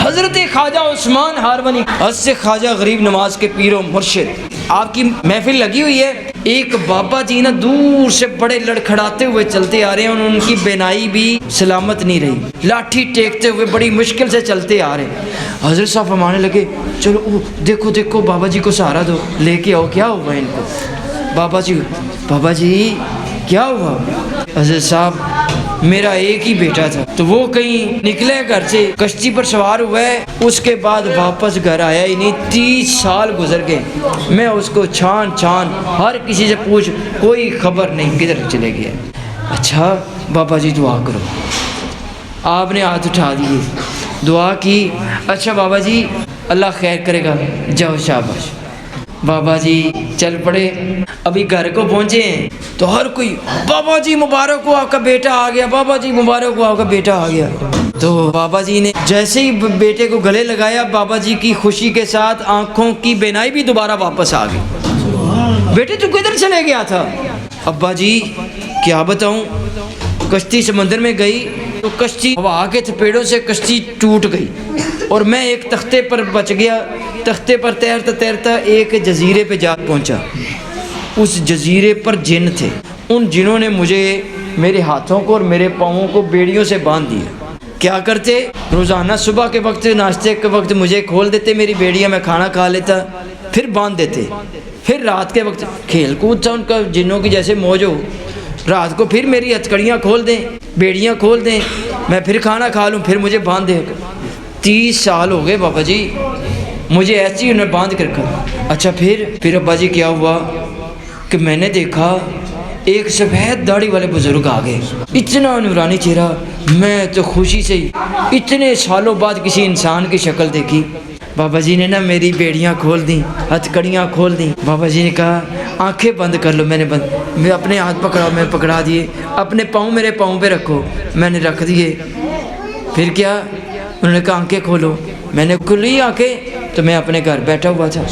حضرت خواجہ عثمان ہارونی، حضرت سے خواجہ غریب نواز کے پیر و مرشد، آپ کی محفل لگی ہوئی ہے۔ ایک بابا جی نا دور سے بڑے لڑکھڑاتے ہوئے چلتے آ رہے ہیں، ان کی بینائی بھی سلامت نہیں رہی، لاٹھی ٹیکتے ہوئے بڑی مشکل سے چلتے آ رہے ہیں۔ حضرت صاحب فرمانے لگے چلو دیکھو دیکھو بابا جی کو سہارا دو، لے کے آؤ، کیا ہوا ان کو؟ بابا جی کیا ہوا؟ حضرت صاحب میرا ایک ہی بیٹا تھا، تو وہ کہیں نکلے گھر سے، کشتی پر سوار ہوا ہے، اس کے بعد واپس گھر آیا ہی نہیں، 30 سال گزر گئے، میں اس کو چھان ہر کسی سے پوچھ، کوئی خبر نہیں کدھر چلے گیا۔ اچھا بابا جی دعا کرو۔ آپ نے ہاتھ اٹھا دیے، دعا کی، اچھا بابا جی اللہ خیر کرے گا، جاؤ شاباش۔ بابا جی چل پڑے، ابھی گھر کو پہنچے ہیں تو ہر کوئی بابا جی مبارک ہو آپ کا بیٹا آ گیا، بابا جی مبارک ہو آپ کا بیٹا آ گیا۔ تو بابا جی نے جیسے ہی بیٹے کو گلے لگایا، بابا جی کی خوشی کے ساتھ آنکھوں کی بینائی بھی دوبارہ واپس آ گئی۔ بیٹے تو کدھر چلے گیا تھا؟ ابا جی کیا بتاؤں، کشتی سمندر میں گئی تو کشتی ہوا کے تھپیڑوں سے کشتی ٹوٹ گئی اور میں ایک تختے پر بچ گیا، تختے پر تیرتا تیرتا ایک جزیرے پہ جا پہنچا۔ اس جزیرے پر جن تھے، ان جنوں نے مجھے میرے ہاتھوں کو اور میرے پاؤں کو بیڑیوں سے باندھ دیا۔ کیا کرتے، روزانہ صبح کے وقت ناشتے کے وقت مجھے کھول دیتے میری بیڑیاں، میں کھانا کھا لیتا، پھر باندھ دیتے، پھر رات کے وقت کھیل کود تھا ان کا، جنوں کی جیسے موج ہو، رات کو پھر میری ہتھکڑیاں کھول دیں، بیڑیاں کھول دیں، میں پھر کھانا کھا لوں، پھر مجھے باندھ دیں۔ 30 سال ہو گئے بابا جی مجھے ایسی انہیں باندھ کر رکھا۔ اچھا پھر ابا جی کیا ہوا کہ میں نے دیکھا ایک سفید داڑھی والے بزرگ آ گئے، اتنا نورانی چہرہ، میں تو خوشی سے ہی اتنے سالوں بعد کسی انسان کی شکل دیکھی۔ بابا جی نے نا میری بیڑیاں کھول دیں، ہتھکڑیاں کھول دیں۔ بابا جی نے کہا آنکھیں بند کر لو، میں نے بند، میں اپنے ہاتھ پکڑا، میں پکڑا دیے، اپنے پاؤں میرے پاؤں پہ رکھو، میں نے رکھ دیے۔ پھر کیا، انہوں نے کہا آنکھیں کھولو، میں نے کھلی آنکھیں تو میں اپنے گھر بیٹھا ہوا تھا۔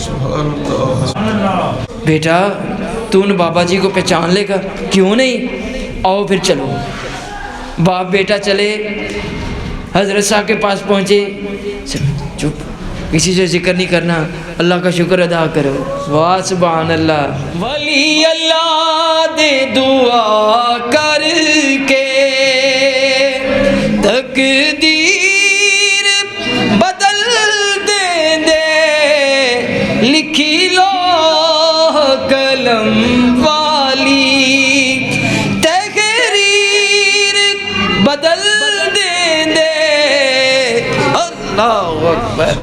بیٹا تو ان بابا جی کو پہچان لے گا؟ کیوں نہیں، آؤ پھر چلو۔ باپ بیٹا چلے، حضرت صاحب کے پاس پہنچے، چپ، کسی سے ذکر نہیں کرنا، اللہ کا شکر ادا کرو، واہ سبحان اللہ۔ ولی اللہ دے دعا کر کے تقدیر بدل دے دے، لکھی لو قلم والی تحریر بدل دے دے، اللہ اکبر۔